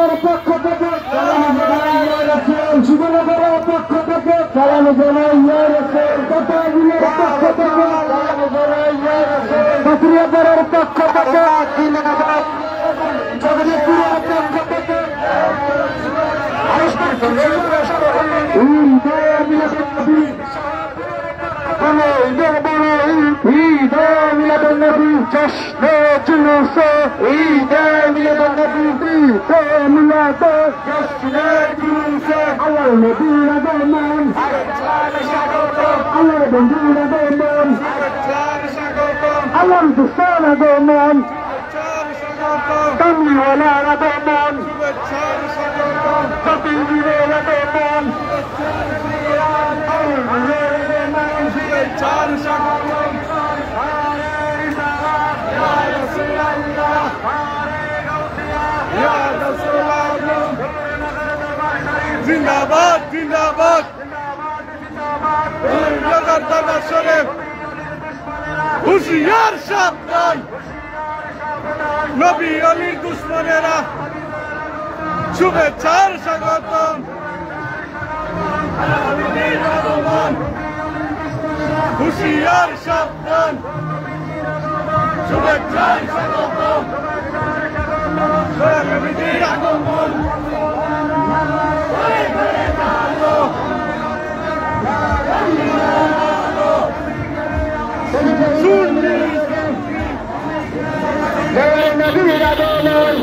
যুবনগরের পক্ষ থেকে যুবনগরের পক্ষ থেকে চালানো জানাই পক্ষ থেকে কাকরিয়াপাড়ার পক্ষ থেকে জগদীশপুরের পক্ষ থেকে ঈদ মিলাদুন্নবী জশ্ন জুলুস ঈদ মিলাদুন্নবী ঈদ মিলাদ জশ্ন জুলুস আল্লাহর নবীর আগমন আল্লাহর বন্ধুর আগমন আল্লাহর দুস্তার আগমন কামলিওয়ালার আগমন কপিলবীরের আগমন জিন্দাবাদ জিন্দাবাদ হুশিয়ার সাবধান নবী অলির দুশ্মনেরা শুভেচ্ছার স্বাগতম হুশিয়ার সাবধান শুভেচ্ছার স্বাগতম নবীর আগমন নবীর আগমন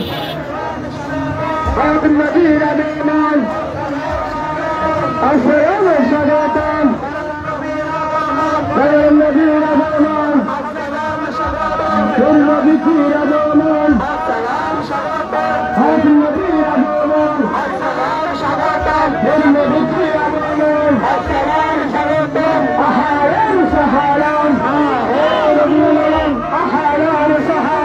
নবীর আগমন আসসালামু স্বাগতম নবীর আগমন নবীর আগমন নবীর আগমন নবীর আগমন আহারান সাহারান আহারান সাহারান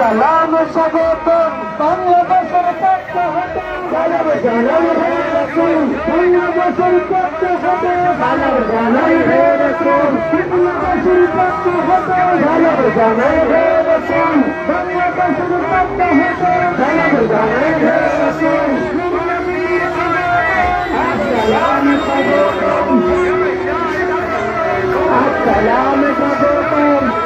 السلام স্বাগতম বাংলাদেশের পক্ষ হতে জানাই হে রাসূল বাংলাদেশের পক্ষ হতে জানাই হে রাসূল বাংলাদেশের পক্ষ হতে জানাই হে রাসূল বাংলাদেশের পক্ষ হতে জানাই হে রাসূল السلام স্বাগতম السلام স্বাগতম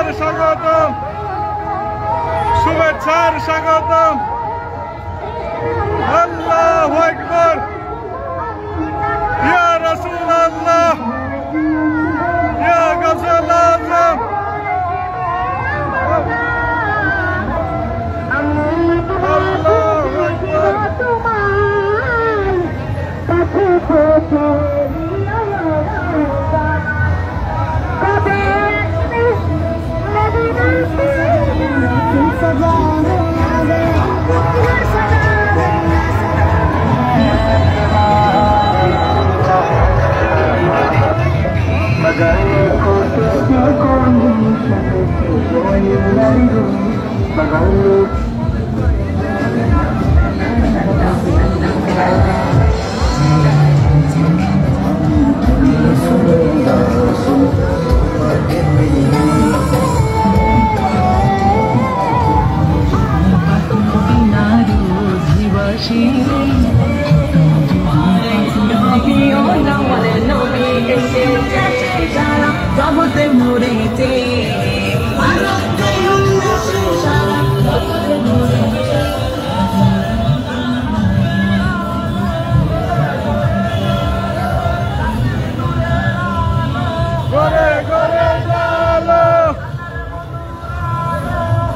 শুভেচ্ছার স্বাগতম, শুভেচ্ছার স্বাগতম। আল্লাহু আকবার, ইয়া রাসূলুল্লাহ, ইয়া গাউসুল আযম। আল্লাহু আকবার। জগতে মরেছে ঘরে ঘরে জালো,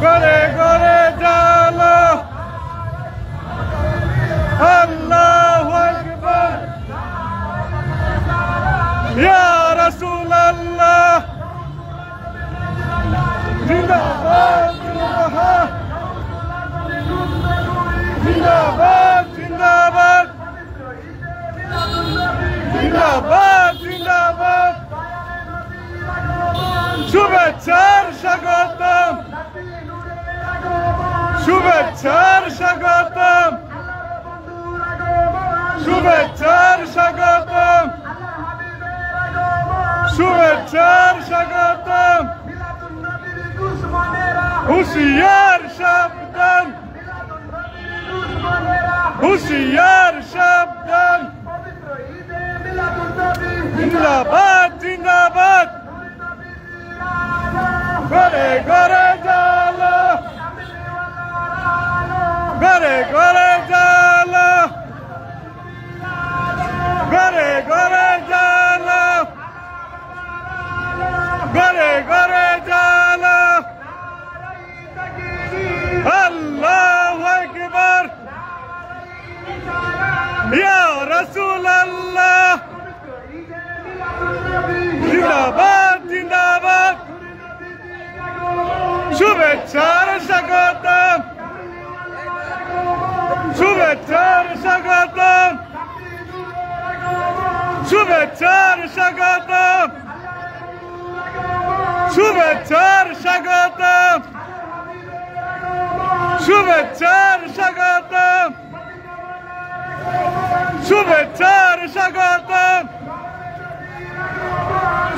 ঘরে ঘরে জালো। আল্লাহু আকবার, ইয়া রাসূলুল্লাহ। জিন্দাবাদ জিন্দাবাদ, জিন্দাবাদ জিন্দাবাদ, জিন্দাবাদ জিন্দাবাদ। শুভেচ্ছার স্বাগতম, শুভেচ্ছার স্বাগতম, শুভেচ্ছার স্বাগতম, শুভেচ্ছার স্বাগতম। হুঁশিয়ার সাবধান, হুঁশিয়ার সাবধান। জিন্দাবাদ জিন্দাবাদ, ঘরে ঘরে জালো, ঘরে ঘরে জালো, ঘরে ঘরে জালো, ঘরে ঘরে জালো। আল্লাহু আকবার, ইয়া রাসূলুল্লাহ। জিন্দাবাদ জিন্দাবাদ, শুভেচ্ছার স্বাগতম, শুভেচ্ছার স্বাগতম, শুভেচ্ছার স্বাগতম, শুভেচ্ছার স্বাগতম, শুভেচ্ছার স্বাগতম, শুভেচ্ছার স্বাগতম,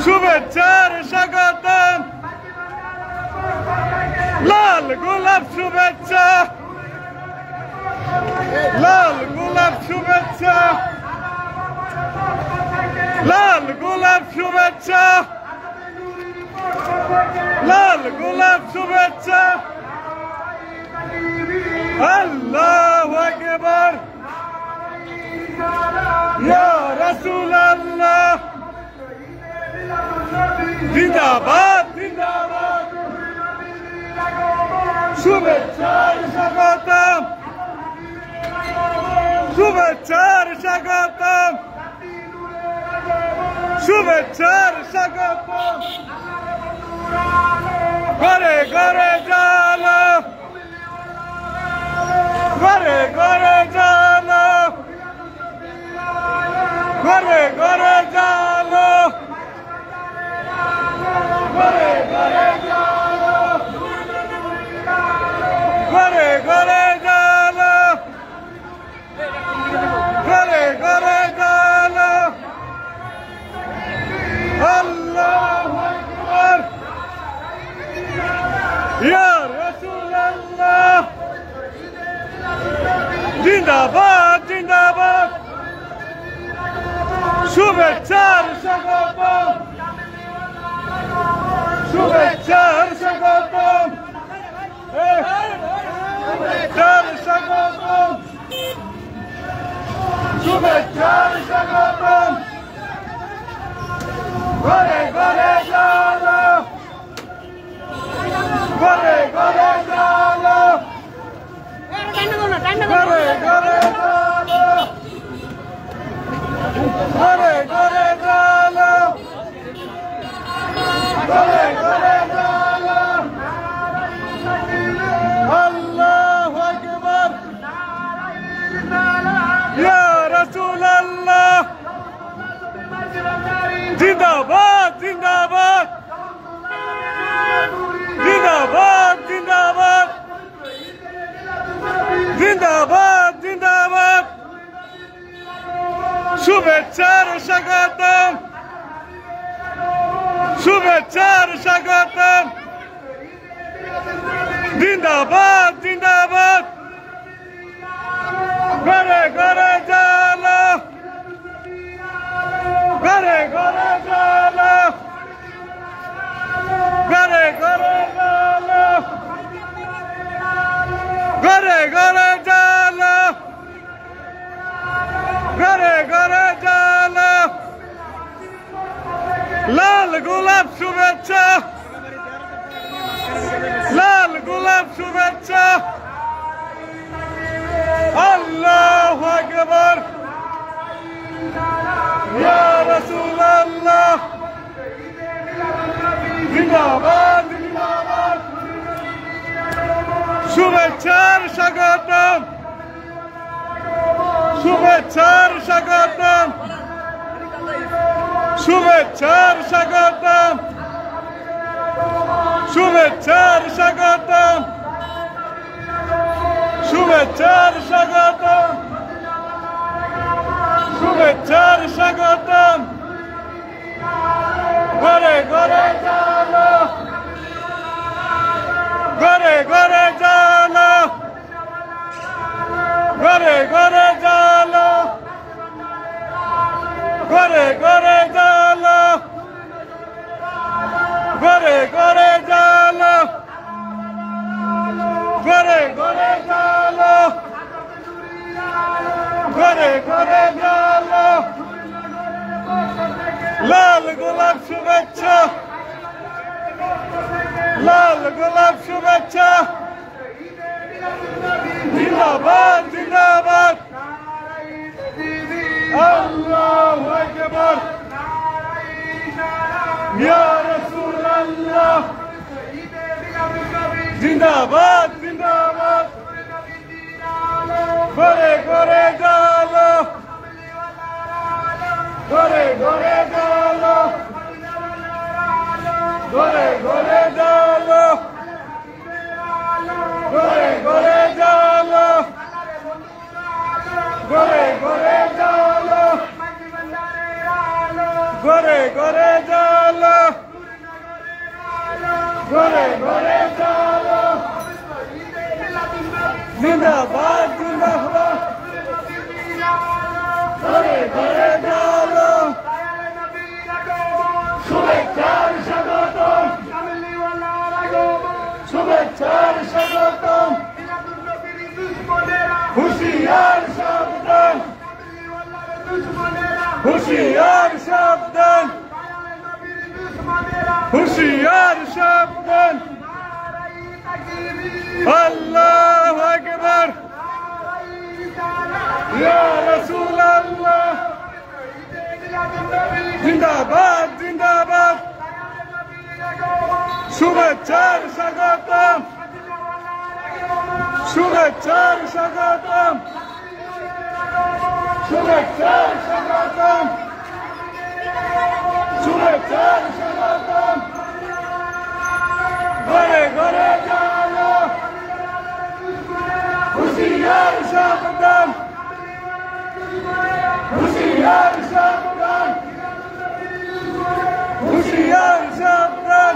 শুভেচ্ছার স্বাগতম। লাল গোলাপ শুভেচ্ছা, লাল গোলাপ শুভেচ্ছা, লাল গোলাপ শুভেচ্ছা, লাল গোলাপ শুভেচ্ছা। আল্লাহু আকবার, ইয়া রাসূলুল্লাহ। জিন্দাবাদ জিন্দাবাদ, শুভেচ্ছার স্বাগতম, শুভেচ্ছার স্বাগতম, শুভেচ্ছার স্বাগতম। ঘরে ঘরে জালো, ঘরে ঘরে জালো, ঘরে ঘরে জালো, ঘরে ঘরে জালো, ঘরে ঘরে জালো, ঘরে ঘরে জালো। আল্লাহু আকবার, ইয়া রাসূলুল্লাহ। জিন্দাবাদ জিন্দাবাদ, শুভেচ্ছার স্বাগতম, শুভেচ্ছার শুভেচ্ছার স্বাগতম ঘরে ঘরে চলো ঘরে ঘরে চলো ঘরে ঘরে চলো ঘরে ঘরে চলো ঘরে ঘরে চলো আল্লাহু আকবার ইয়া রাসূলুল্লাহ জিন্দাবাদ জিন্দাবাদ জিন্দাবাদ জিন্দাবাদ জিন্দাবাদ জিন্দাবাদ শুভেচ্ছার স্বাগতম শুভেচ্ছার স্বাগতম জিন্দাবাদ জিন্দাবাদ ঘরে ঘরে চলো ঘরে ঘরে চলো ঘরে ঘরে চলো ঘরে ঘরে চলো ঘরে ঘরে চলো লাল গোলাপ শুভেচ্ছা লাল গোলাপ শুভেচ্ছা আল্লাহু আকবার ইয়া রাসূলুল্লাহ জিন্দাবাদ জিন্দাবাদ শুভেচ্ছার স্বাগতম শুভেচ্ছার স্বাগতম শুভেচ্ছার স্বাগতম শুভেচ্ছার স্বাগতম শুভেচ্ছার স্বাগতম শুভেচ্ছার স্বাগতম ঘরে ঘরে চলো ঘরে ঘরে চলো ঘরে ঘরে চলো ঘরে ঘরে চলো ঘরে ঘরে চলো ঘরে ঘরে চলো ঘরে ঘরে চলো লাল গোলাপ শুভেচ্ছা লাল গোলাপ শুভেচ্ছা জিন্দাবাদ জিন্দাবাদ আল্লাহু আকবার ইয়া রাসূলুল্লাহ জিন্দাবাদ জিন্দাবাদ ঘরে ঘরে চলো ঘরে ঘরে চলো ঘরে ঘরে চলো ঘরে ঘরে চলো ঘরে ঘরে চলো ঘরে ঘরে চলো ঘরে ঘরে চলো জিন্দাবাদ জিন্দাবাদ ঘরে ঘরে চলো শুভেচ্ছার স্বাগতম শুভেচ্ছার স্বাগতম হুশিয়ার সাবধান হুশিয়ার সাবধান হুশিয়ার সাবধান আল্লাহু আকবার ইয়া রাসূলুল্লাহ জিন্দাবাদ জিন্দাবাদ শুভেচ্ছার স্বাগতম শুভেচ্ছার স্বাগতম শুভেচ্ছার স্বাগতম শুভেচ্ছার স্বাগতম ঘরে ঘরে চলো হুশিয়ার সাবধান হুশিয়ার সাবধান হুশিয়ার সাবধান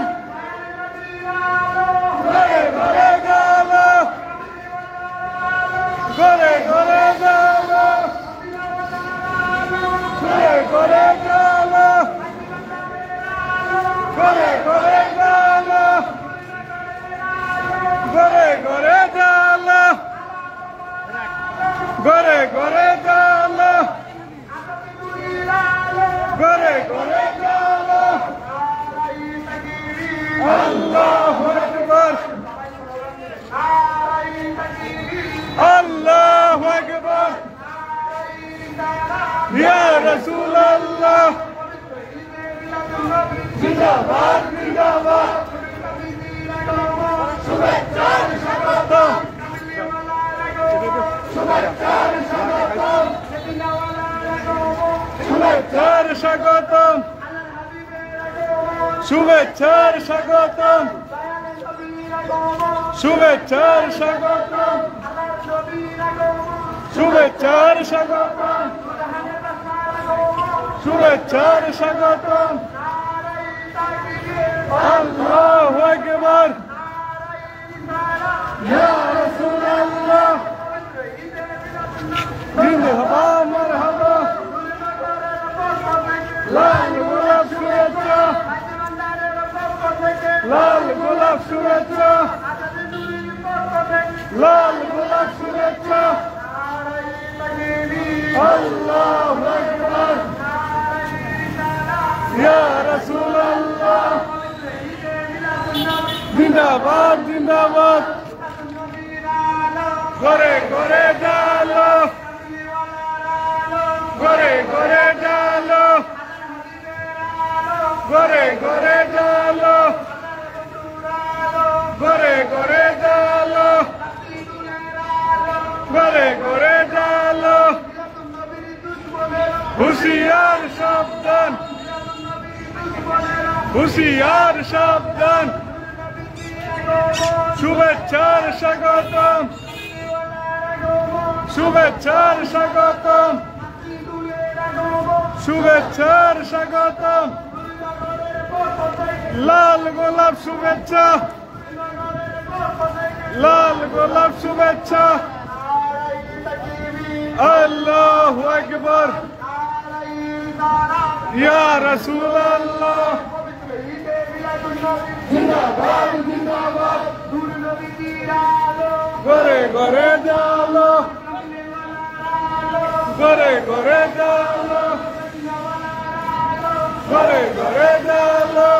ঘরে ঘরে চলো ঘরে ঘরে চলো ঘরে ঘরে চলো ঘরে ঘরে চলো ঘরে ঘরে চলো ঘরে ঘরে চলো ঘরে জালো আল্লাহু আকবার আল্লাহু আকবার ইয়া রাসূলুল্লাহ জিন্দাবাদ জিন্দাবাদ শুভেচ্ছার স্বাগতম শুভেচ্ছার স্বাগতম শুভেচ্ছার স্বাগতম শুভেচ্ছার স্বাগতম শুভেচ্ছার স্বাগতম শুভেচ্ছার স্বাগতম শুভেচ্ছার স্বাগতম আল্লাহু আকবার ইয়া রাসূলুল্লাহ জিন্দাবাদ মারহাবা লাল গোলাপ শুভেচ্ছা লাল গোলাপ শুভেচ্ছা লাল গোলাপ শুভেচ্ছা আল্লাহু আকবার ইয়া রাসূলুল্লাহ জিন্দাবাদ জিন্দাবাদ ঘরে ঘরে জালো ঘরে ঘরে জালো ঘরে ঘরে জালো ঘরে ঘরে জালো ঘরে ঘরে জালো হুশিয়ার সাবধান হুশিয়ার সাবধান শুভেচ্ছার স্বাগতম শুভেচ্ছার স্বাগতম শুভেচ্ছার স্বাগতম লাল গোলাপ শুভেচ্ছা লাল গোলাপ শুভেচ্ছা আল্লাহু আকবার ইয়া রাসূলুল্লাহ জিন্দাবাদ জিন্দাবাদ ঘরে ঘরে জালো ঘরে ঘরে জালো ঘরে ঘরে জালো